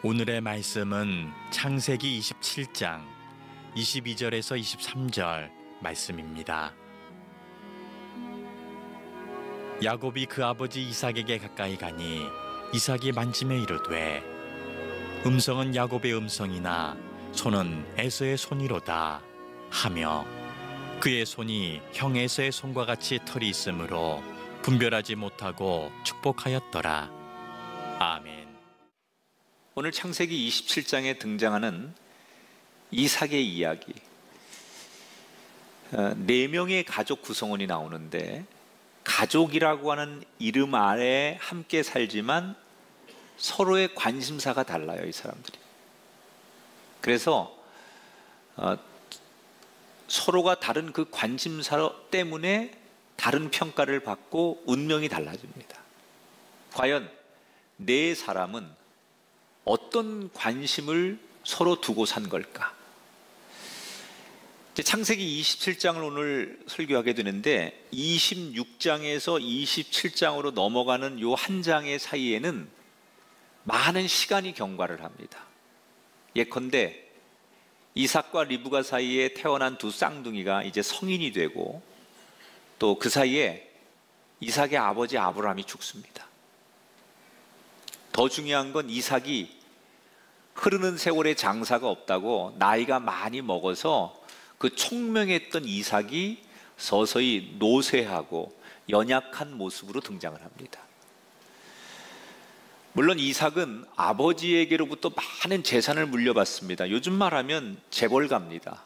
오늘의 말씀은 창세기 27장 22절에서 23절 말씀입니다. 야곱이 그 아버지 이삭에게 가까이 가니 이삭이 만지며 이르되 음성은 야곱의 음성이나 손은 에서의 손이로다 하며 그의 손이 형 에서의 손과 같이 털이 있으므로 분별하지 못하고 축복하였더라. 아멘. 오늘 창세기 27장에 등장하는 이삭의 이야기, 4명의 가족 구성원이 나오는데 가족이라고 하는 이름 아래 함께 살지만 서로의 관심사가 달라요, 이 사람들이. 그래서 서로가 다른 그 관심사 때문에 다른 평가를 받고 운명이 달라집니다. 과연 4사람은 어떤 관심을 서로 두고 산 걸까? 창세기 27장을 오늘 설교하게 되는데 26장에서 27장으로 넘어가는 이 한 장의 사이에는 많은 시간이 경과를 합니다. 예컨대 이삭과 리브가 사이에 태어난 두 쌍둥이가 이제 성인이 되고 또 그 사이에 이삭의 아버지 아브라함이 죽습니다. 더 중요한 건 이삭이 흐르는 세월에 장사가 없다고 나이가 많이 먹어서 그 총명했던 이삭이 서서히 노쇠하고 연약한 모습으로 등장을 합니다. 물론 이삭은 아버지에게로부터 많은 재산을 물려받습니다. 요즘 말하면 재벌가입니다.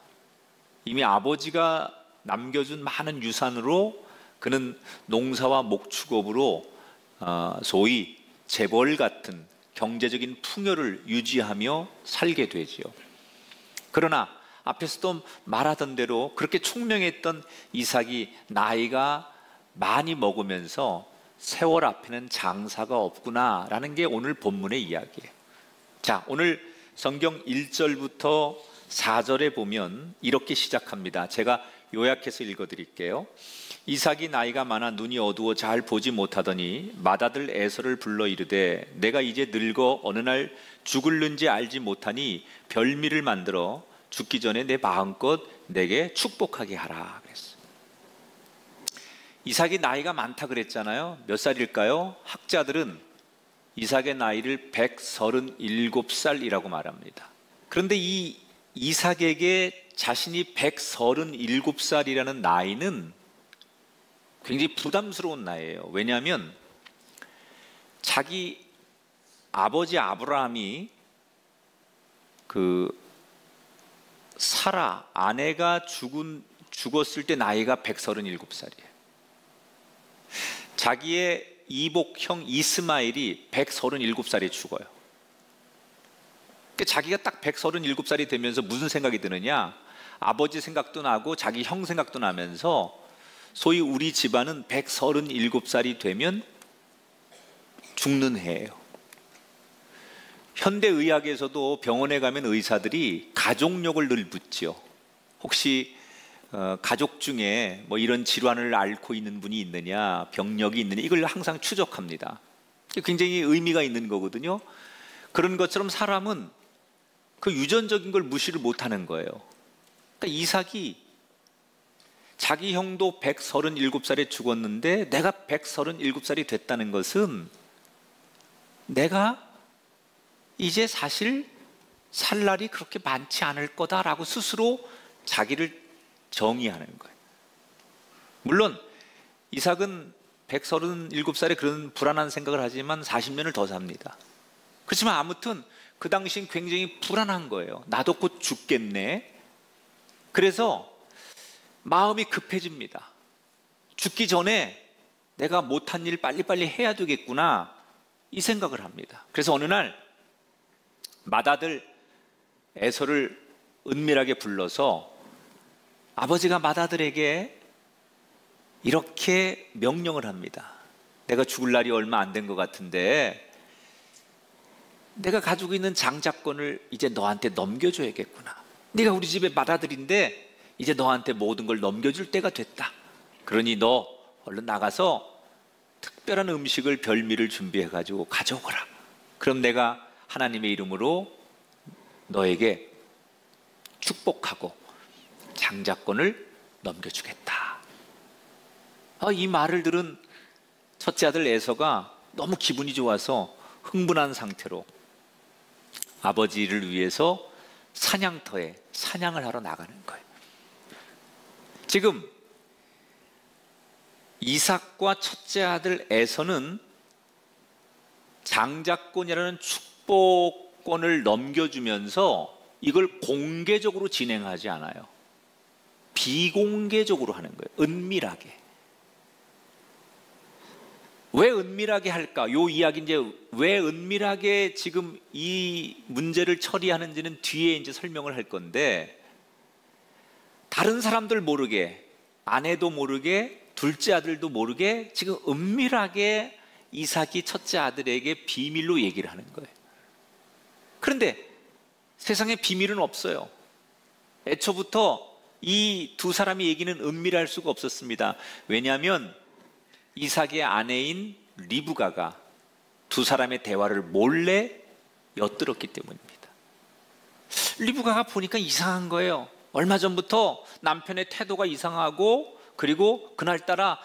이미 아버지가 남겨준 많은 유산으로 그는 농사와 목축업으로 소위 재벌 같은 경제적인 풍요를 유지하며 살게 되지요. 그러나 앞에서도 말하던 대로 그렇게 총명했던 이삭이 나이가 많이 먹으면서 세월 앞에는 장사가 없구나라는 게 오늘 본문의 이야기예요. 자, 오늘 성경 1절부터 4절에 보면 이렇게 시작합니다. 제가 요약해서 읽어드릴게요. 이삭이 나이가 많아 눈이 어두워 잘 보지 못하더니 맏아들 에서를 불러 이르되 내가 이제 늙어 어느 날 죽을는지 알지 못하니 별미를 만들어 죽기 전에 내 마음껏 내게 축복하게 하라 그랬어요. 이삭이 나이가 많다 그랬잖아요. 몇 살일까요? 학자들은 이삭의 나이를 137살이라고 말합니다. 그런데 이 이삭에게 자신이 137살이라는 나이는 굉장히 부담스러운 나이예요. 왜냐하면 자기 아버지 아브라함이 그 사라 아내가 죽었을 때 나이가 137살이에요. 자기의 이복형 이스마엘이 137살에 죽어요. 자기가 딱 137살이 되면서 무슨 생각이 드느냐? 아버지 생각도 나고 자기 형 생각도 나면서 소위 우리 집안은 137살이 되면 죽는 해예요. 현대의학에서도 병원에 가면 의사들이 가족력을 늘 묻죠. 혹시 가족 중에 뭐 이런 질환을 앓고 있는 분이 있느냐, 병력이 있느냐, 이걸 항상 추적합니다. 굉장히 의미가 있는 거거든요. 그런 것처럼 사람은 그 유전적인 걸 무시를 못하는 거예요. 그러니까 이삭이 자기 형도 137살에 죽었는데 내가 137살이 됐다는 것은 내가 이제 사실 살 날이 그렇게 많지 않을 거다라고 스스로 자기를 정의하는 거예요. 물론 이삭은 137살에 그런 불안한 생각을 하지만 40년을 더 삽니다. 그렇지만 아무튼 그 당시엔 굉장히 불안한 거예요. 나도 곧 죽겠네. 그래서 마음이 급해집니다. 죽기 전에 내가 못한 일 빨리빨리 해야 되겠구나 이 생각을 합니다. 그래서 어느 날 맏아들 에서를 은밀하게 불러서 아버지가 맏아들에게 이렇게 명령을 합니다. 내가 죽을 날이 얼마 안 된 것 같은데 내가 가지고 있는 장자권을 이제 너한테 넘겨줘야겠구나. 네가 우리 집의 맏아들인데 이제 너한테 모든 걸 넘겨줄 때가 됐다. 그러니 너 얼른 나가서 특별한 음식을 별미를 준비해가지고 가져오거라. 그럼 내가 하나님의 이름으로 너에게 축복하고 장자권을 넘겨주겠다. 이 말을 들은 첫째 아들 에서가 너무 기분이 좋아서 흥분한 상태로 아버지를 위해서 사냥터에 사냥을 하러 나가는 거예요. 지금 이삭과 첫째 아들 에서는 장자권이라는 축복권을 넘겨주면서 이걸 공개적으로 진행하지 않아요. 비공개적으로 하는 거예요. 은밀하게. 왜 은밀하게 할까? 요 이야기 이제 왜 은밀하게 지금 이 문제를 처리하는지는 뒤에 이제 설명을 할 건데, 다른 사람들 모르게, 아내도 모르게, 둘째 아들도 모르게 지금 은밀하게 이삭이 첫째 아들에게 비밀로 얘기를 하는 거예요. 그런데 세상에 비밀은 없어요. 애초부터 이 두 사람의 얘기는 은밀할 수가 없었습니다. 왜냐하면 이삭의 아내인 리브가가 두 사람의 대화를 몰래 엿들었기 때문입니다. 리브가가 보니까 이상한 거예요. 얼마 전부터 남편의 태도가 이상하고, 그리고 그날따라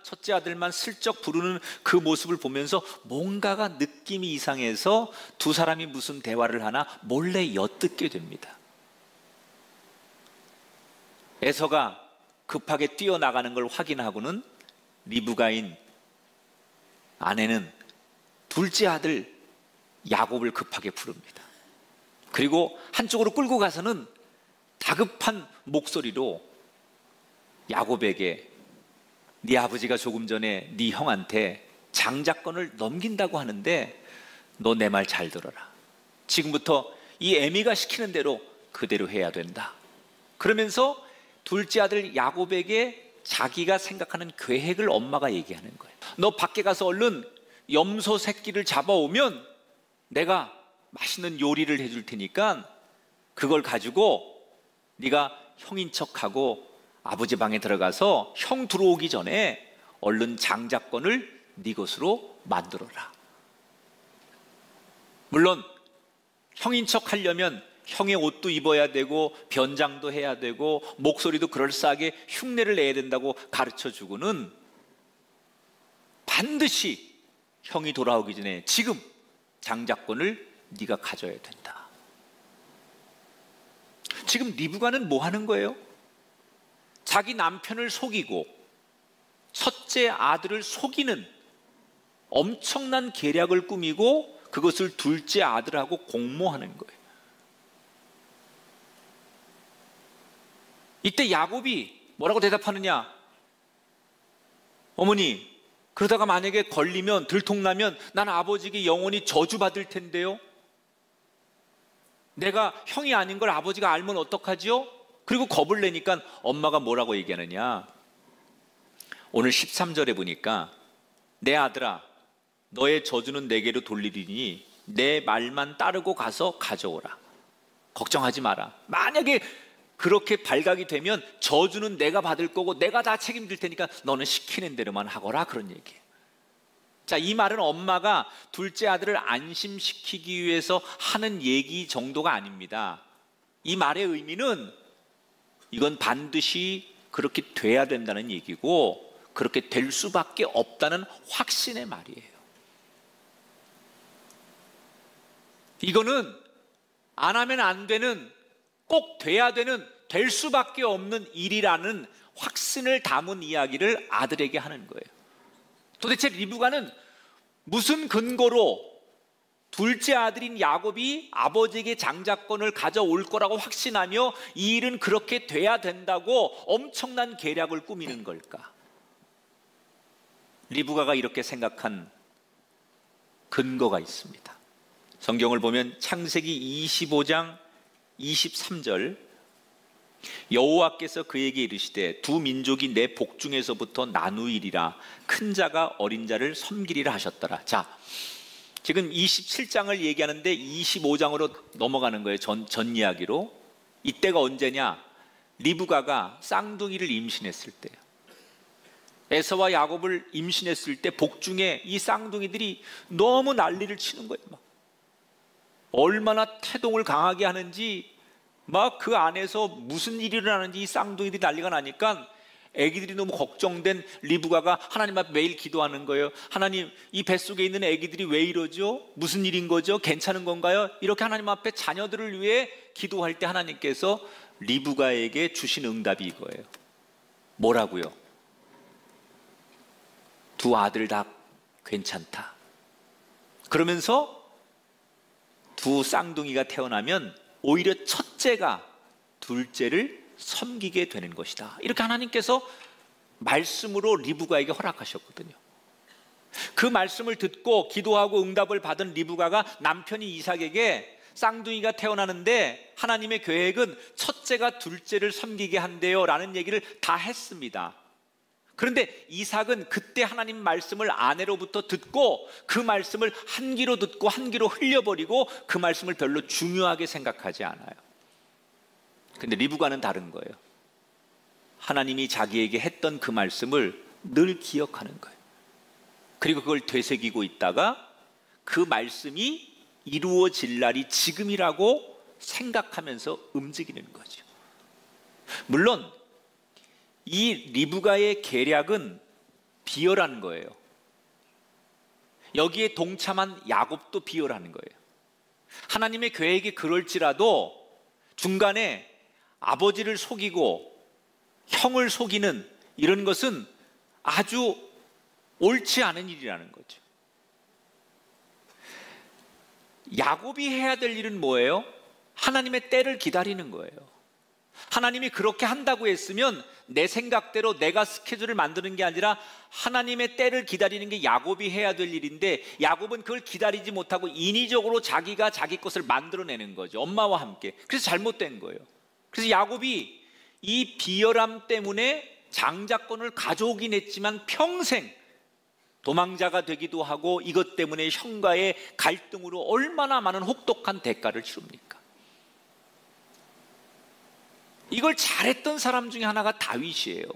첫째 아들만 슬쩍 부르는 그 모습을 보면서 뭔가가 느낌이 이상해서 두 사람이 무슨 대화를 하나 몰래 엿듣게 됩니다. 에서가 급하게 뛰어나가는 걸 확인하고는 리브가인 아내는 둘째 아들 야곱을 급하게 부릅니다. 그리고 한쪽으로 끌고 가서는 다급한 목소리로 야곱에게 네 아버지가 조금 전에 네 형한테 장자권을 넘긴다고 하는데 너 내 말 잘 들어라. 지금부터 이 애미가 시키는 대로 그대로 해야 된다. 그러면서 둘째 아들 야곱에게 자기가 생각하는 계획을 엄마가 얘기하는 거예요. 너 밖에 가서 얼른 염소 새끼를 잡아오면 내가 맛있는 요리를 해줄 테니까 그걸 가지고 네가 형인 척하고 아버지 방에 들어가서 형 들어오기 전에 얼른 장자권을 네 것으로 만들어라. 물론 형인 척 하려면 형의 옷도 입어야 되고 변장도 해야 되고 목소리도 그럴싸하게 흉내를 내야 된다고 가르쳐주고는 반드시 형이 돌아오기 전에 지금 장자권을 네가 가져야 된다. 지금 리브가는 뭐 하는 거예요? 자기 남편을 속이고 첫째 아들을 속이는 엄청난 계략을 꾸미고 그것을 둘째 아들하고 공모하는 거예요. 이때 야곱이 뭐라고 대답하느냐? 어머니, 그러다가 만약에 걸리면 들통나면 난 아버지에게 영원히 저주받을 텐데요. 내가 형이 아닌 걸 아버지가 알면 어떡하지요? 그리고 겁을 내니까 엄마가 뭐라고 얘기하느냐? 오늘 13절에 보니까 내 아들아, 너의 저주는 내게로 돌리리니 내 말만 따르고 가서 가져오라. 걱정하지 마라. 만약에 그렇게 발각이 되면 저주는 내가 받을 거고 내가 다 책임질 테니까 너는 시키는 대로만 하거라, 그런 얘기예요. 자, 이 말은 엄마가 둘째 아들을 안심시키기 위해서 하는 얘기 정도가 아닙니다. 이 말의 의미는 이건 반드시 그렇게 돼야 된다는 얘기고 그렇게 될 수밖에 없다는 확신의 말이에요. 이거는 안 하면 안 되는, 꼭 돼야 되는, 될 수밖에 없는 일이라는 확신을 담은 이야기를 아들에게 하는 거예요. 도대체 리브가는 무슨 근거로 둘째 아들인 야곱이 아버지에게 장자권을 가져올 거라고 확신하며 이 일은 그렇게 돼야 된다고 엄청난 계략을 꾸미는 걸까? 리브가가 이렇게 생각한 근거가 있습니다. 성경을 보면 창세기 25장 23절, 여호와께서 그에게 이르시되 두 민족이 내 복중에서부터 나누이리라. 큰 자가 어린 자를 섬기리라 하셨더라. 자, 지금 27장을 얘기하는데 25장으로 넘어가는 거예요. 전 이야기로. 이때가 언제냐? 리브가가 쌍둥이를 임신했을 때예요. 에서와 야곱을 임신했을 때 복중에 이 쌍둥이들이 너무 난리를 치는 거예요. 막. 얼마나 태동을 강하게 하는지, 막 그 안에서 무슨 일이 일어나는지 이 쌍둥이들이 난리가 나니까 애기들이 너무 걱정된 리브가가 하나님 앞에 매일 기도하는 거예요. 하나님, 이 뱃속에 있는 애기들이 왜 이러죠? 무슨 일인 거죠? 괜찮은 건가요? 이렇게 하나님 앞에 자녀들을 위해 기도할 때 하나님께서 리브가에게 주신 응답이 이거예요. 뭐라고요? 두 아들 다 괜찮다. 그러면서 두 쌍둥이가 태어나면 오히려 첫째가 둘째를 섬기게 되는 것이다. 이렇게 하나님께서 말씀으로 리브가에게 허락하셨거든요. 그 말씀을 듣고 기도하고 응답을 받은 리브가가 남편이 이삭에게 쌍둥이가 태어나는데 하나님의 계획은 첫째가 둘째를 섬기게 한대요 라는 얘기를 다 했습니다. 그런데 이삭은 그때 하나님 말씀을 아내로부터 듣고 그 말씀을 한 귀로 듣고 한 귀로 흘려버리고 그 말씀을 별로 중요하게 생각하지 않아요. 근데 리브가는 다른 거예요. 하나님이 자기에게 했던 그 말씀을 늘 기억하는 거예요. 그리고 그걸 되새기고 있다가 그 말씀이 이루어질 날이 지금이라고 생각하면서 움직이는 거죠. 물론 이 리브가의 계략은 비열한 거예요. 여기에 동참한 야곱도 비열한 거예요. 하나님의 계획이 그럴지라도 중간에 아버지를 속이고 형을 속이는 이런 것은 아주 옳지 않은 일이라는 거죠. 야곱이 해야 될 일은 뭐예요? 하나님의 때를 기다리는 거예요. 하나님이 그렇게 한다고 했으면 내 생각대로 내가 스케줄을 만드는 게 아니라 하나님의 때를 기다리는 게 야곱이 해야 될 일인데 야곱은 그걸 기다리지 못하고 인위적으로 자기가 자기 것을 만들어내는 거죠. 엄마와 함께. 그래서 잘못된 거예요. 그래서 야곱이 이 비열함 때문에 장자권을 가져오긴 했지만 평생 도망자가 되기도 하고 이것 때문에 형과의 갈등으로 얼마나 많은 혹독한 대가를 치릅니까? 이걸 잘했던 사람 중에 하나가 다윗이에요.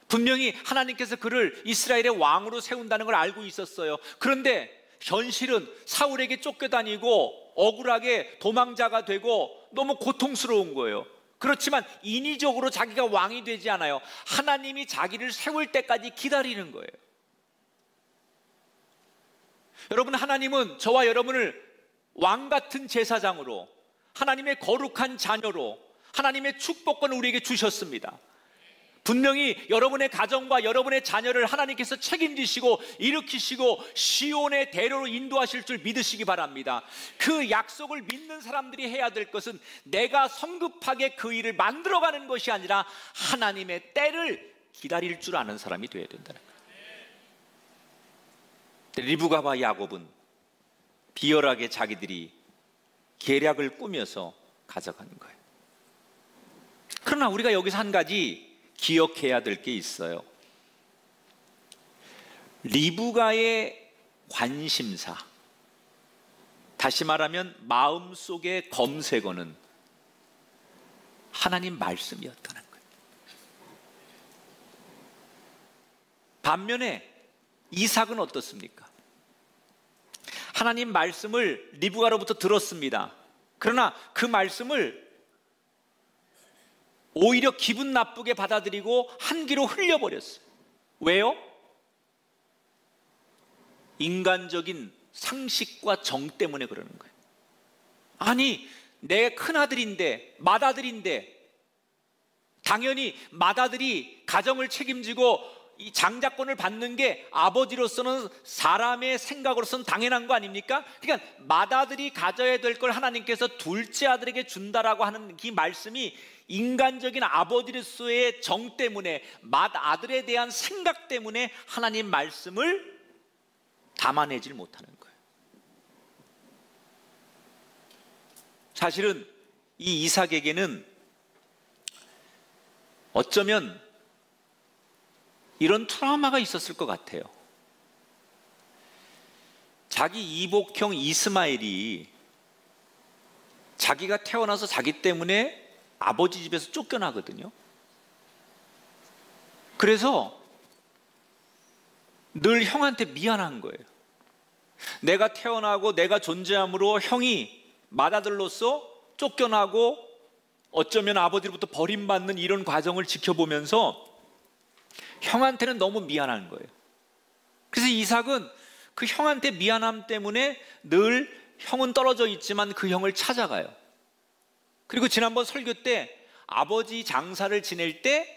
분명히 하나님께서 그를 이스라엘의 왕으로 세운다는 걸 알고 있었어요. 그런데 현실은 사울에게 쫓겨다니고 억울하게 도망자가 되고 너무 고통스러운 거예요. 그렇지만 인위적으로 자기가 왕이 되지 않아요. 하나님이 자기를 세울 때까지 기다리는 거예요. 여러분, 하나님은 저와 여러분을 왕 같은 제사장으로, 하나님의 거룩한 자녀로, 하나님의 축복권을 우리에게 주셨습니다. 분명히 여러분의 가정과 여러분의 자녀를 하나님께서 책임지시고 일으키시고 시온의 대로로 인도하실 줄 믿으시기 바랍니다. 그 약속을 믿는 사람들이 해야 될 것은 내가 성급하게 그 일을 만들어가는 것이 아니라 하나님의 때를 기다릴 줄 아는 사람이 되어야 된다는 거예요. 리브가와 야곱은 비열하게 자기들이 계략을 꾸며서 가져가는 거예요. 그러나 우리가 여기서 한 가지 기억해야 될 게 있어요. 리브가의 관심사, 다시 말하면 마음속의 검색어는 하나님 말씀이었다는 거예요. 반면에 이삭은 어떻습니까? 하나님 말씀을 리브가로부터 들었습니다. 그러나 그 말씀을 오히려 기분 나쁘게 받아들이고 한 귀로 흘려버렸어요. 왜요? 인간적인 상식과 정 때문에 그러는 거예요. 아니, 내 큰아들인데, 맏아들인데, 당연히 맏아들이 가정을 책임지고 이 장자권을 받는 게 아버지로서는, 사람의 생각으로서는 당연한 거 아닙니까? 그러니까 맏아들이 가져야 될 걸 하나님께서 둘째 아들에게 준다라고 하는 이 말씀이 인간적인 아버지로서의 정 때문에, 맏아들에 대한 생각 때문에 하나님 말씀을 담아내질 못하는 거예요. 사실은 이 이삭에게는 어쩌면 이런 트라우마가 있었을 것 같아요. 자기 이복형 이스마엘이 자기가 태어나서 자기 때문에 아버지 집에서 쫓겨나거든요. 그래서 늘 형한테 미안한 거예요. 내가 태어나고 내가 존재함으로 형이 맏아들로서 쫓겨나고 어쩌면 아버지로부터 버림받는 이런 과정을 지켜보면서 형한테는 너무 미안한 거예요. 그래서 이삭은 그 형한테 미안함 때문에 늘 형은 떨어져 있지만 그 형을 찾아가요. 그리고 지난번 설교 때 아버지 장사를 지낼 때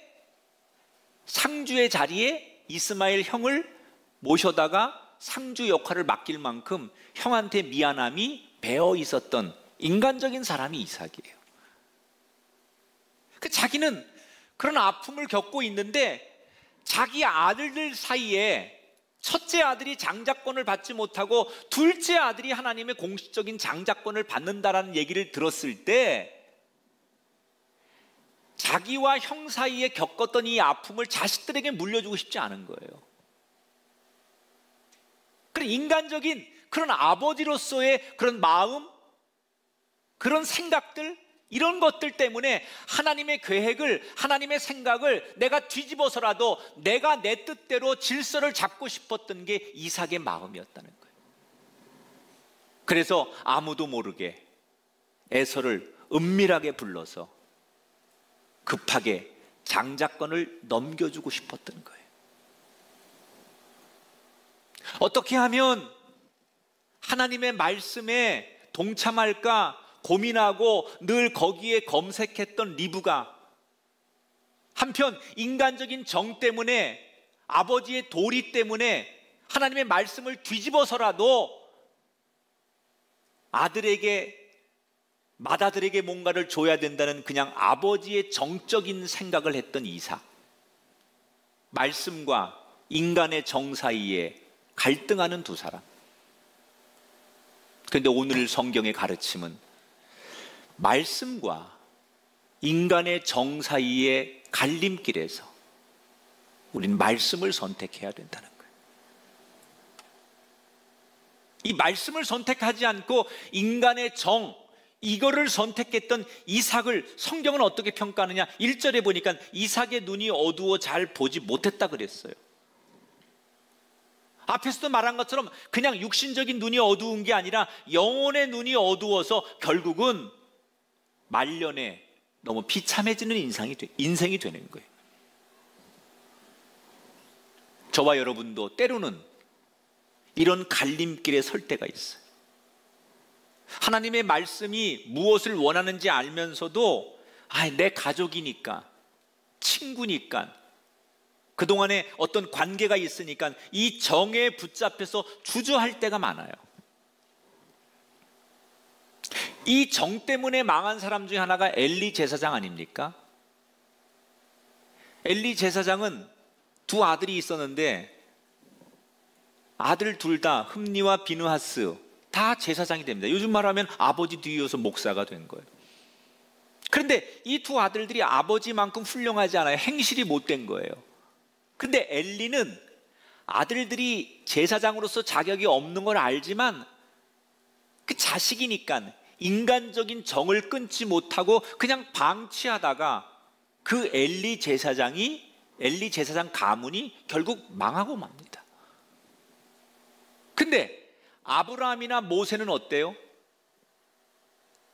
상주의 자리에 이스마엘 형을 모셔다가 상주 역할을 맡길 만큼 형한테 미안함이 배어 있었던 인간적인 사람이 이삭이에요. 자기는 그런 아픔을 겪고 있는데 자기 아들들 사이에 첫째 아들이 장자권을 받지 못하고 둘째 아들이 하나님의 공식적인 장자권을 받는다라는 얘기를 들었을 때 자기와 형 사이에 겪었던 이 아픔을 자식들에게 물려주고 싶지 않은 거예요. 그런 인간적인 그런 아버지로서의 그런 마음, 그런 생각들, 이런 것들 때문에 하나님의 계획을, 하나님의 생각을 내가 뒤집어서라도 내가 내 뜻대로 질서를 잡고 싶었던 게 이삭의 마음이었다는 거예요. 그래서 아무도 모르게 에서를 은밀하게 불러서 급하게 장자권을 넘겨주고 싶었던 거예요. 어떻게 하면 하나님의 말씀에 동참할까 고민하고 늘 거기에 검색했던 리브가 한편 인간적인 정 때문에, 아버지의 도리 때문에 하나님의 말씀을 뒤집어서라도 맏아들에게 뭔가를 줘야 된다는 그냥 아버지의 정적인 생각을 했던 이삭. 말씀과 인간의 정 사이에 갈등하는 두 사람. 그런데 오늘 성경의 가르침은 말씀과 인간의 정 사이의 갈림길에서 우리는 말씀을 선택해야 된다는 거예요. 이 말씀을 선택하지 않고 인간의 정, 이거를 선택했던 이삭을 성경은 어떻게 평가하느냐? 1절에 보니까 이삭의 눈이 어두워 잘 보지 못했다 그랬어요. 앞에서도 말한 것처럼 그냥 육신적인 눈이 어두운 게 아니라 영혼의 눈이 어두워서 결국은 말년에 너무 비참해지는 인생이 되는 거예요. 저와 여러분도 때로는 이런 갈림길에 설 때가 있어요. 하나님의 말씀이 무엇을 원하는지 알면서도 내 가족이니까, 친구니까, 그동안에 어떤 관계가 있으니까 이 정에 붙잡혀서 주저할 때가 많아요. 이 정 때문에 망한 사람 중에 하나가 엘리 제사장 아닙니까? 엘리 제사장은 두 아들이 있었는데 아들 둘 다 흠니와 비느하스 다 제사장이 됩니다. 요즘 말하면 아버지 뒤이어서 목사가 된 거예요. 그런데 이 두 아들들이 아버지만큼 훌륭하지 않아요. 행실이 못된 거예요. 그런데 엘리는 아들들이 제사장으로서 자격이 없는 걸 알지만 그 자식이니까 인간적인 정을 끊지 못하고 그냥 방치하다가 그 엘리 제사장 가문이 결국 망하고 맙니다. 근데 아브라함이나 모세는 어때요?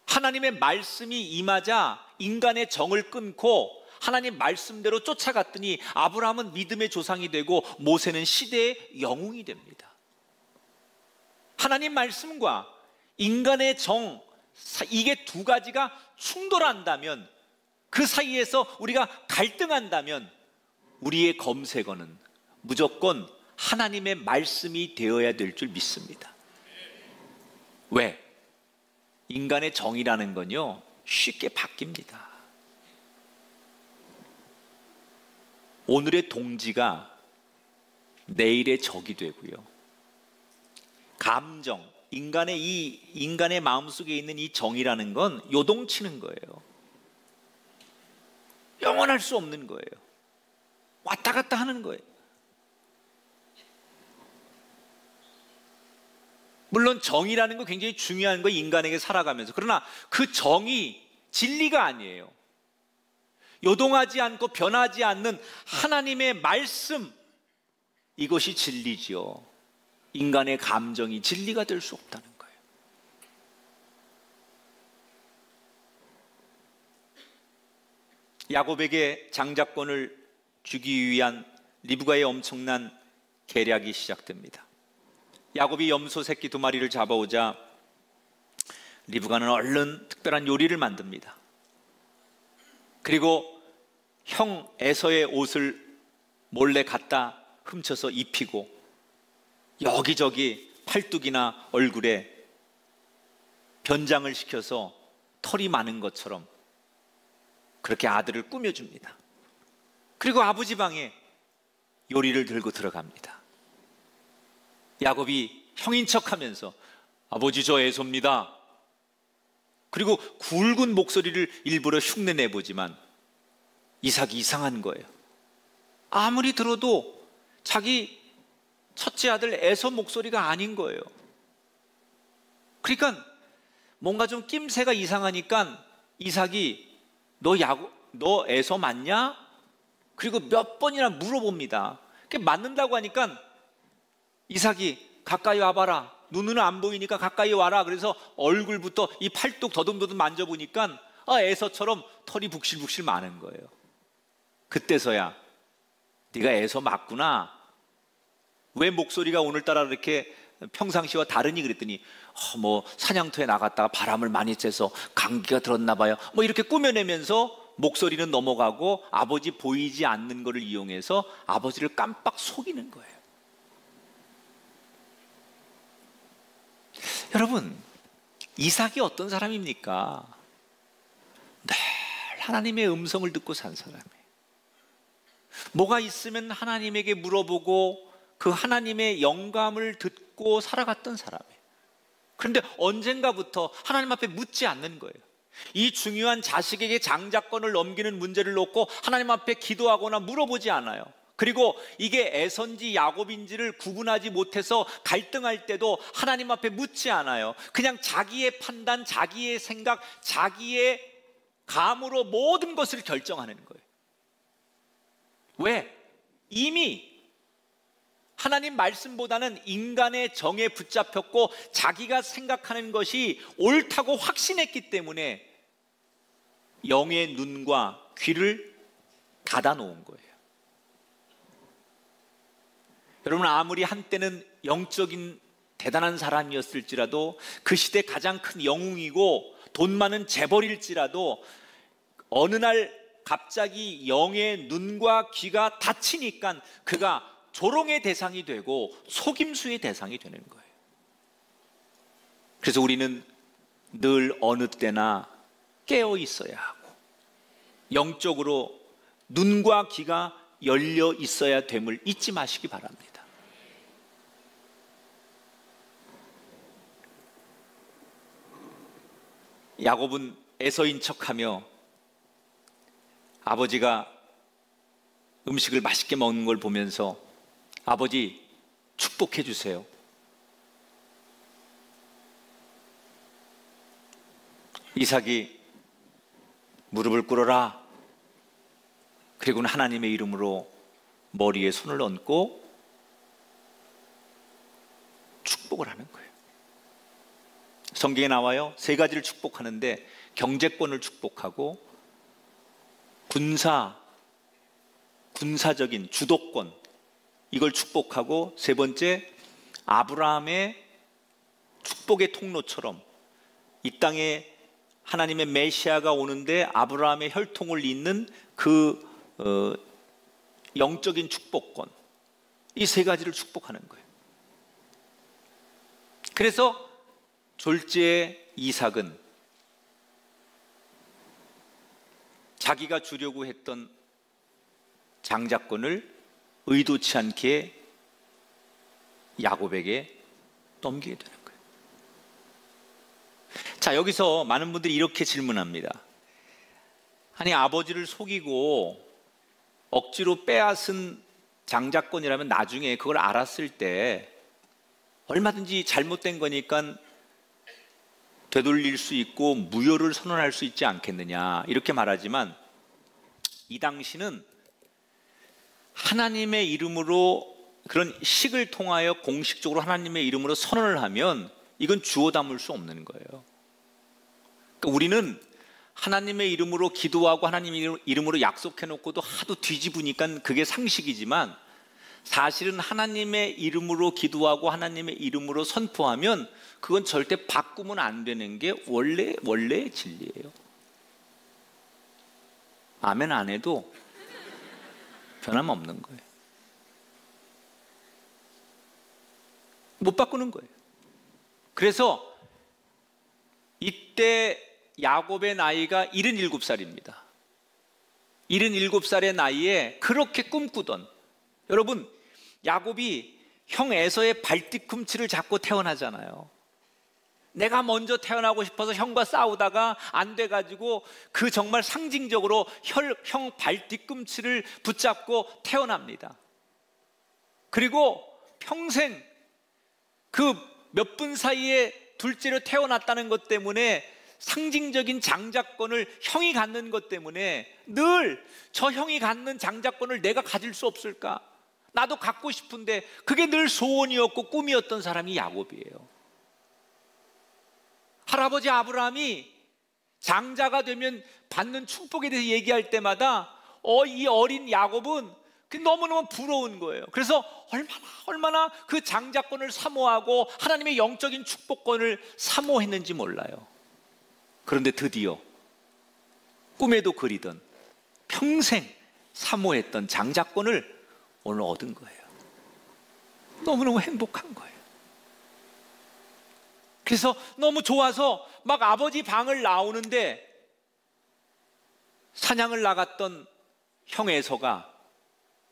하나님의 말씀이 임하자 인간의 정을 끊고 하나님 말씀대로 쫓아갔더니 아브라함은 믿음의 조상이 되고 모세는 시대의 영웅이 됩니다. 하나님 말씀과 인간의 정, 이게 두 가지가 충돌한다면, 그 사이에서 우리가 갈등한다면 우리의 검색어는 무조건 하나님의 말씀이 되어야 될 줄 믿습니다. 왜? 인간의 정이라는 건요 쉽게 바뀝니다. 오늘의 동지가 내일의 적이 되고요, 감정, 인간의 마음속에 있는 이 정이라는 건 요동치는 거예요. 영원할 수 없는 거예요. 왔다 갔다 하는 거예요. 물론 정의라는 거 굉장히 중요한 거예요, 인간에게 살아가면서. 그러나 그 정이 진리가 아니에요. 요동하지 않고 변하지 않는 하나님의 말씀, 이것이 진리지요. 인간의 감정이 진리가 될 수 없다는 거예요. 야곱에게 장자권을 주기 위한 리브가의 엄청난 계략이 시작됩니다. 야곱이 염소 새끼 2마리를 잡아오자 리브가는 얼른 특별한 요리를 만듭니다. 그리고 형 에서의 옷을 몰래 갖다 훔쳐서 입히고 여기저기 팔뚝이나 얼굴에 변장을 시켜서 털이 많은 것처럼 그렇게 아들을 꾸며줍니다. 그리고 아버지 방에 요리를 들고 들어갑니다. 야곱이 형인 척하면서 아버지 저 에서입니다. 그리고 굵은 목소리를 일부러 흉내내보지만 이삭이 이상한 거예요. 아무리 들어도 자기 첫째 아들 에서 목소리가 아닌 거예요. 그러니까 뭔가 좀 낌새가 이상하니까 이삭이 너 에서 맞냐? 그리고 몇 번이나 물어봅니다. 맞는다고 하니까 이삭이 가까이 와봐라. 눈은 안 보이니까 가까이 와라. 그래서 얼굴부터 이 팔뚝 더듬더듬 만져보니까 에서처럼 털이 북실북실 많은 거예요. 그때서야 네가 에서 맞구나. 왜 목소리가 오늘따라 이렇게 평상시와 다르니? 그랬더니 뭐 사냥터에 나갔다가 바람을 많이 쐬서 감기가 들었나 봐요. 뭐 이렇게 꾸며내면서 목소리는 넘어가고 아버지 보이지 않는 것을 이용해서 아버지를 깜빡 속이는 거예요. 여러분, 이삭이 어떤 사람입니까? 늘 하나님의 음성을 듣고 산 사람이에요. 뭐가 있으면 하나님에게 물어보고 그 하나님의 영감을 듣고 살아갔던 사람이에요. 그런데 언젠가부터 하나님 앞에 묻지 않는 거예요. 이 중요한 자식에게 장자권을 넘기는 문제를 놓고 하나님 앞에 기도하거나 물어보지 않아요. 그리고 이게 에서인지 야곱인지를 구분하지 못해서 갈등할 때도 하나님 앞에 묻지 않아요. 그냥 자기의 판단, 자기의 생각, 자기의 감으로 모든 것을 결정하는 거예요. 왜? 이미 하나님 말씀보다는 인간의 정에 붙잡혔고 자기가 생각하는 것이 옳다고 확신했기 때문에 영의 눈과 귀를 닫아 놓은 거예요. 여러분, 아무리 한때는 영적인 대단한 사람이었을지라도 그 시대 가장 큰 영웅이고 돈 많은 재벌일지라도 어느 날 갑자기 영의 눈과 귀가 닫히니까 그가 조롱의 대상이 되고 속임수의 대상이 되는 거예요. 그래서 우리는 늘 어느 때나 깨어 있어야 하고 영적으로 눈과 귀가 열려 있어야 됨을 잊지 마시기 바랍니다. 야곱은 에서인 척하며 아버지가 음식을 맛있게 먹는 걸 보면서 아버지 축복해 주세요. 이삭이 무릎을 꿇어라. 그리고는 하나님의 이름으로 머리에 손을 얹고 축복을 하는 거예요. 성경에 나와요. 3가지를 축복하는데 경제권을 축복하고 군사적인 주도권 이걸 축복하고 3번째 아브라함의 축복의 통로처럼 이 땅에 하나님의 메시아가 오는데 아브라함의 혈통을 잇는 그 영적인 축복권 이 3가지를 축복하는 거예요. 그래서 졸지의 이삭은 자기가 주려고 했던 장자권을 의도치 않게 야곱에게 넘기게 되는 거예요. 자, 여기서 많은 분들이 이렇게 질문합니다. 아니, 아버지를 속이고 억지로 빼앗은 장자권이라면 나중에 그걸 알았을 때 얼마든지 잘못된 거니까 되돌릴 수 있고 무효를 선언할 수 있지 않겠느냐 이렇게 말하지만 이 당시는 하나님의 이름으로 그런 식을 통하여 공식적으로 하나님의 이름으로 선언을 하면 이건 주워 담을 수 없는 거예요. 그러니까 우리는 하나님의 이름으로 기도하고 하나님의 이름으로 약속해놓고도 하도 뒤집으니까 그게 상식이지만, 사실은 하나님의 이름으로 기도하고 하나님의 이름으로 선포하면 그건 절대 바꾸면 안 되는 게 원래의 진리예요. 아멘 안 해도 변함없는 거예요. 못 바꾸는 거예요. 그래서 이때 야곱의 나이가 77살입니다. 77살의 나이에 그렇게 꿈꾸던, 여러분, 야곱이 형 에서의 발뒤꿈치를 잡고 태어나잖아요. 내가 먼저 태어나고 싶어서 형과 싸우다가 안 돼가지고 그 정말 상징적으로 형 발뒤꿈치를 붙잡고 태어납니다. 그리고 평생 그 몇 분 사이에 둘째로 태어났다는 것 때문에 상징적인 장자권을 형이 갖는 것 때문에 늘 저 형이 갖는 장자권을 내가 가질 수 없을까? 나도 갖고 싶은데 그게 늘 소원이었고 꿈이었던 사람이 야곱이에요. 할아버지 아브라함이 장자가 되면 받는 축복에 대해서 얘기할 때마다 이 어린 야곱은 너무너무 부러운 거예요. 그래서 얼마나 그 장자권을 사모하고 하나님의 영적인 축복권을 사모했는지 몰라요. 그런데 드디어 꿈에도 그리던 평생 사모했던 장자권을 오늘 얻은 거예요. 너무너무 행복한 거예요. 그래서 너무 좋아서 막 아버지 방을 나오는데 사냥을 나갔던 형 에서가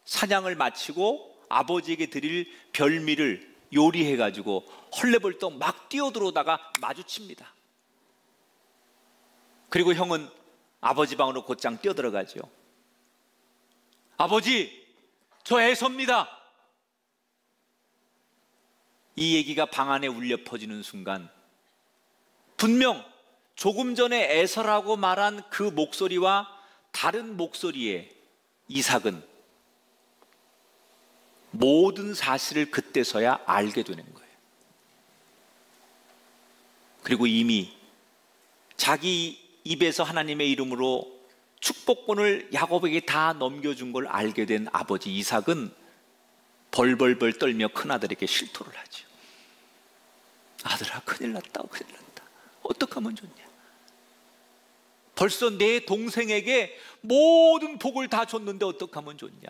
사냥을 마치고 아버지에게 드릴 별미를 요리해가지고 헐레벌떡 막 뛰어들어오다가 마주칩니다. 그리고 형은 아버지 방으로 곧장 뛰어들어가죠. 아버지, 저 에서입니다. 이 얘기가 방 안에 울려 퍼지는 순간 분명 조금 전에 에서라고 말한 그 목소리와 다른 목소리에 이삭은 모든 사실을 그때서야 알게 되는 거예요. 그리고 이미 자기 입에서 하나님의 이름으로 축복권을 야곱에게 다 넘겨준 걸 알게 된 아버지 이삭은 벌벌벌 떨며 큰아들에게 실토를 하죠. 아들아, 큰일 났다. 어떡하면 좋냐. 벌써 내 동생에게 모든 복을 다 줬는데 어떡하면 좋냐.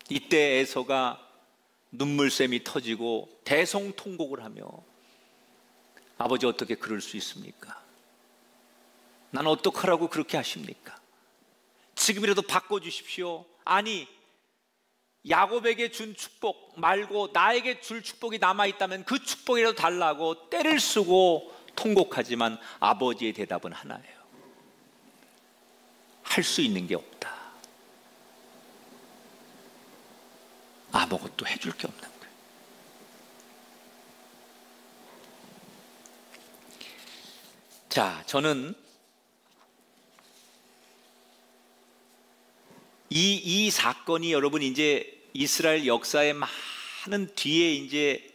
이때 에서가 눈물샘이 터지고 대성통곡을 하며, 아버지 어떻게 그럴 수 있습니까? 난 어떡하라고 그렇게 하십니까? 지금이라도 바꿔주십시오. 아니, 야곱에게 준 축복 말고 나에게 줄 축복이 남아있다면 그 축복이라도 달라고 떼를 쓰고 통곡하지만 아버지의 대답은 하나예요. 할 수 있는 게 없다. 아무것도 해줄 게 없는 거예요. 자, 저는 이 사건이 여러분 이제 이스라엘 역사에 많은 뒤에 이제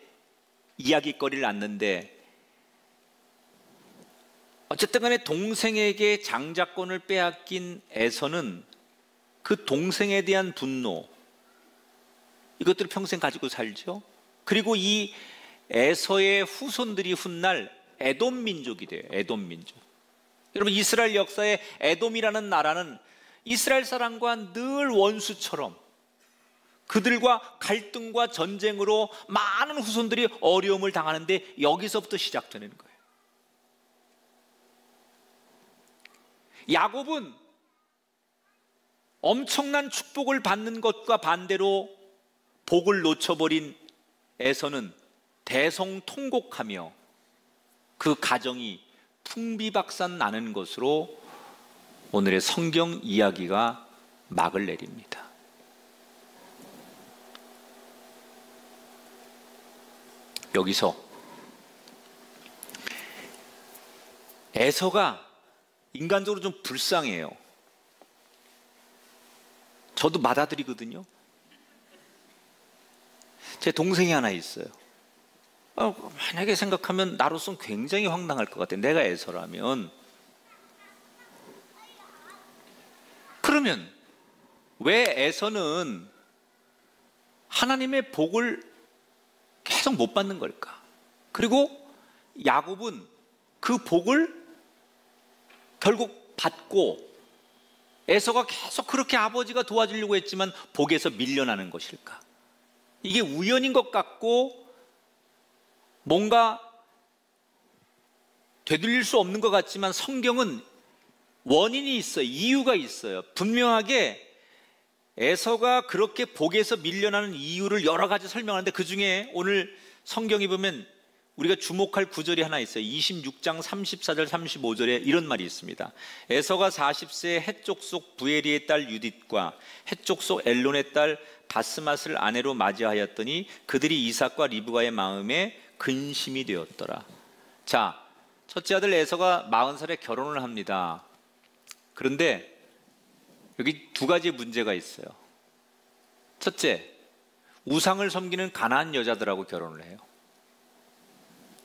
이야기거리를 낳는데, 어쨌든 간에 동생에게 장자권을 빼앗긴 에서는 그 동생에 대한 분노, 이것들을 평생 가지고 살죠. 그리고 이 에서의 후손들이 훗날 에돔 민족이 돼요. 에돔 민족. 여러분, 이스라엘 역사에 에돔이라는 나라는 이스라엘 사람과 늘 원수처럼 그들과 갈등과 전쟁으로 많은 후손들이 어려움을 당하는데 여기서부터 시작되는 거예요. 야곱은 엄청난 축복을 받는 것과 반대로 복을 놓쳐버린 에서는 대성통곡하며 그 가정이 풍비박산 나는 것으로 오늘의 성경 이야기가 막을 내립니다. 여기서 에서가 인간적으로 좀 불쌍해요. 저도 받아들이거든요. 제 동생이 하나 있어요. 만약에 생각하면 나로서는 굉장히 황당할 것 같아요. 내가 에서라면. 그러면 왜 에서는 하나님의 복을 계속 못 받는 걸까? 그리고 야곱은 그 복을 결국 받고 에서가 계속 그렇게 아버지가 도와주려고 했지만 복에서 밀려나는 것일까? 이게 우연인 것 같고 뭔가 되돌릴 수 없는 것 같지만 성경은 원인이 있어요. 이유가 있어요. 분명하게 에서가 그렇게 복에서 밀려나는 이유를 여러 가지 설명하는데 그 중에 오늘 성경에 보면 우리가 주목할 구절이 하나 있어요. 26장 34절 35절에 이런 말이 있습니다. 에서가 40세에 헷족 속 부에리의 딸 유딧과 헷족 속 엘론의 딸 바스맛을 아내로 맞이하였더니 그들이 이삭과 리브가의 마음에 근심이 되었더라. 자, 첫째 아들 에서가 40살에 결혼을 합니다. 그런데 여기 두 가지 문제가 있어요. 첫째, 우상을 섬기는 가나안 여자들하고 결혼을 해요.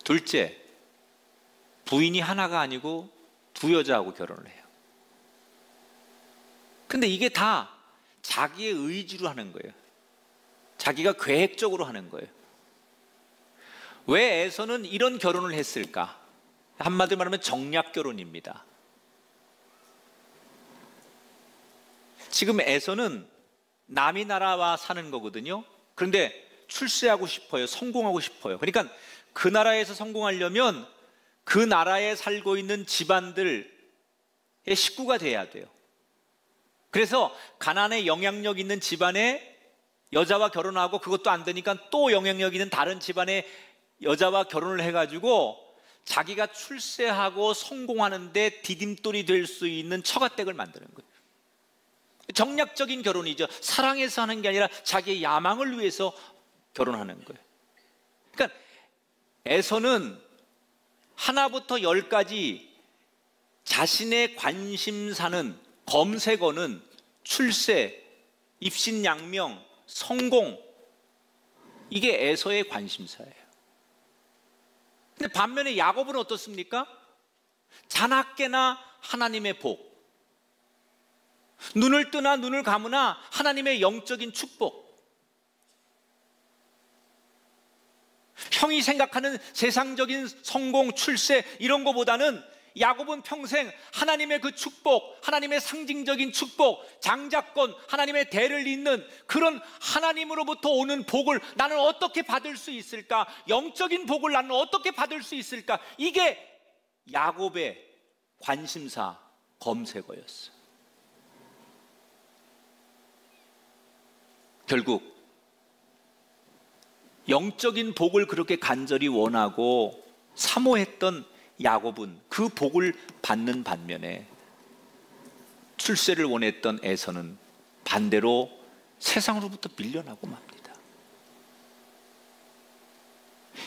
둘째, 부인이 하나가 아니고 두 여자하고 결혼을 해요. 근데 이게 다 자기의 의지로 하는 거예요. 자기가 계획적으로 하는 거예요. 왜 에서는 이런 결혼을 했을까? 한마디로 말하면 정략 결혼입니다. 지금 에서는 남의 나라와 사는 거거든요. 그런데 출세하고 싶어요. 성공하고 싶어요. 그러니까 그 나라에서 성공하려면 그 나라에 살고 있는 집안들의 식구가 돼야 돼요. 그래서 가나안에 영향력 있는 집안의 여자와 결혼하고 그것도 안 되니까 또 영향력 있는 다른 집안의 여자와 결혼을 해가지고 자기가 출세하고 성공하는데 디딤돌이 될 수 있는 처가댁을 만드는 거예요. 정략적인 결혼이죠. 사랑해서 하는 게 아니라 자기의 야망을 위해서 결혼하는 거예요. 그러니까 에서는 하나부터 열까지 자신의 관심사는 검색어는 출세, 입신양명, 성공, 이게 에서의 관심사예요. 근데 반면에 야곱은 어떻습니까? 자나깨나 하나님의 복, 눈을 뜨나 눈을 감으나 하나님의 영적인 축복, 형이 생각하는 세상적인 성공, 출세 이런 거보다는 야곱은 평생 하나님의 그 축복, 하나님의 상징적인 축복, 장자권, 하나님의 대를 잇는 그런 하나님으로부터 오는 복을 나는 어떻게 받을 수 있을까? 영적인 복을 나는 어떻게 받을 수 있을까? 이게 야곱의 관심사 검색어였어요. 결국 영적인 복을 그렇게 간절히 원하고 사모했던 야곱은 그 복을 받는 반면에 출세를 원했던 에서는 반대로 세상으로부터 밀려나고 맙니다.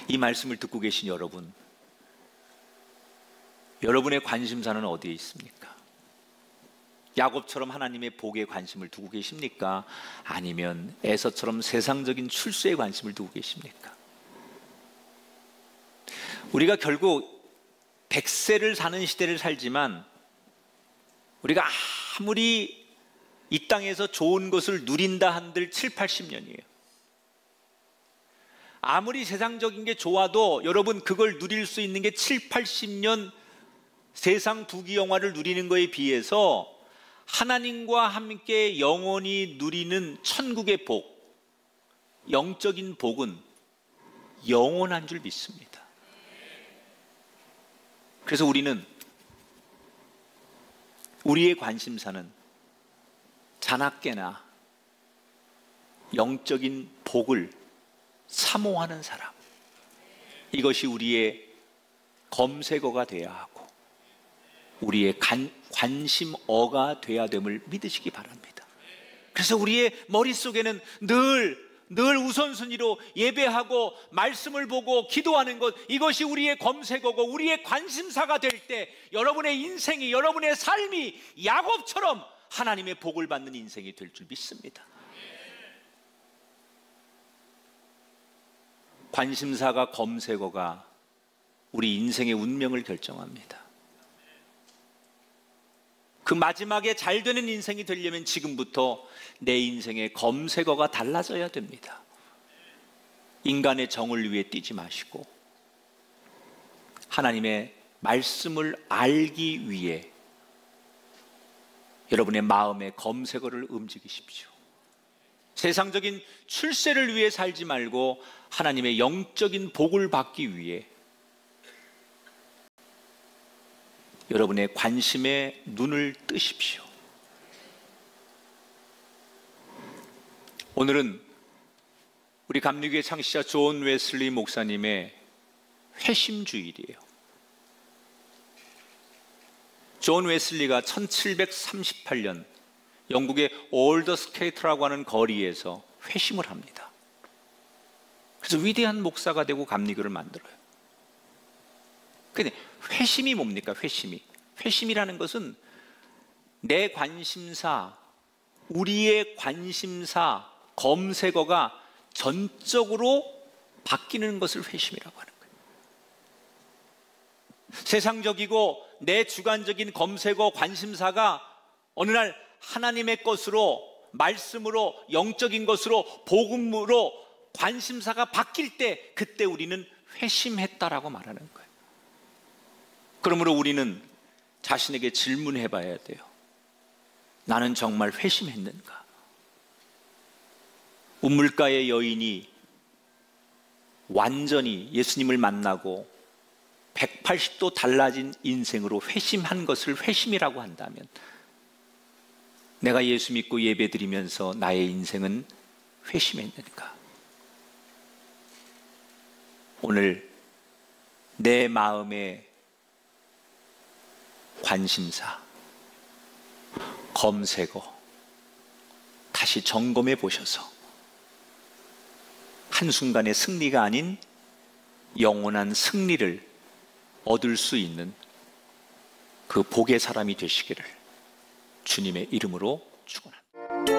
이 말씀을 듣고 계신 여러분, 여러분의 관심사는 어디에 있습니까? 야곱처럼 하나님의 복에 관심을 두고 계십니까? 아니면 에서처럼 세상적인 출세에 관심을 두고 계십니까? 우리가 결국 100세를 사는 시대를 살지만 우리가 아무리 이 땅에서 좋은 것을 누린다 한들 7, 80년이에요. 아무리 세상적인 게 좋아도 여러분 그걸 누릴 수 있는 게 7, 80년 세상 부귀영화를 누리는 거에 비해서 하나님과 함께 영원히 누리는 천국의 복, 영적인 복은 영원한 줄 믿습니다. 그래서 우리는 우리의 관심사는 자나깨나 영적인 복을 사모하는 사람, 이것이 우리의 검색어가 되어야 하고 우리의 관심어가 되어야 됨을 믿으시기 바랍니다. 그래서 우리의 머릿속에는 늘 우선순위로 예배하고 말씀을 보고 기도하는 것, 이것이 우리의 검색어고 우리의 관심사가 될 때 여러분의 인생이, 여러분의 삶이 야곱처럼 하나님의 복을 받는 인생이 될 줄 믿습니다. 관심사가 검색어가 우리 인생의 운명을 결정합니다. 그 마지막에 잘 되는 인생이 되려면 지금부터 내 인생의 검색어가 달라져야 됩니다. 인간의 정을 위해 뛰지 마시고 하나님의 말씀을 알기 위해 여러분의 마음의 검색어를 움직이십시오. 세상적인 출세를 위해 살지 말고 하나님의 영적인 복을 받기 위해 여러분의 관심의 눈을 뜨십시오. 오늘은 우리 감리교회 창시자 존 웨슬리 목사님의 회심주일이에요. 존 웨슬리가 1738년 영국의 올더스케이트라고 하는 거리에서 회심을 합니다. 그래서 위대한 목사가 되고 감리교를 만들어요. 근데 회심이 뭡니까? 회심이라는 것은 내 관심사, 우리의 관심사 검색어가 전적으로 바뀌는 것을 회심이라고 하는 거예요. 세상적이고 내 주관적인 검색어 관심사가 어느 날 하나님의 것으로, 말씀으로, 영적인 것으로, 복음으로 관심사가 바뀔 때 그때 우리는 회심했다라고 말하는 거예요. 그러므로 우리는 자신에게 질문해 봐야 돼요. 나는 정말 회심했는가? 우물가의 여인이 완전히 예수님을 만나고 180도 달라진 인생으로 회심한 것을 회심이라고 한다면 내가 예수 믿고 예배드리면서 나의 인생은 회심했는가? 오늘 내 마음의 관심사, 검색어 다시 점검해 보셔서 한순간의 승리가 아닌 영원한 승리를 얻을 수 있는 그 복의 사람이 되시기를 주님의 이름으로 축원합니다.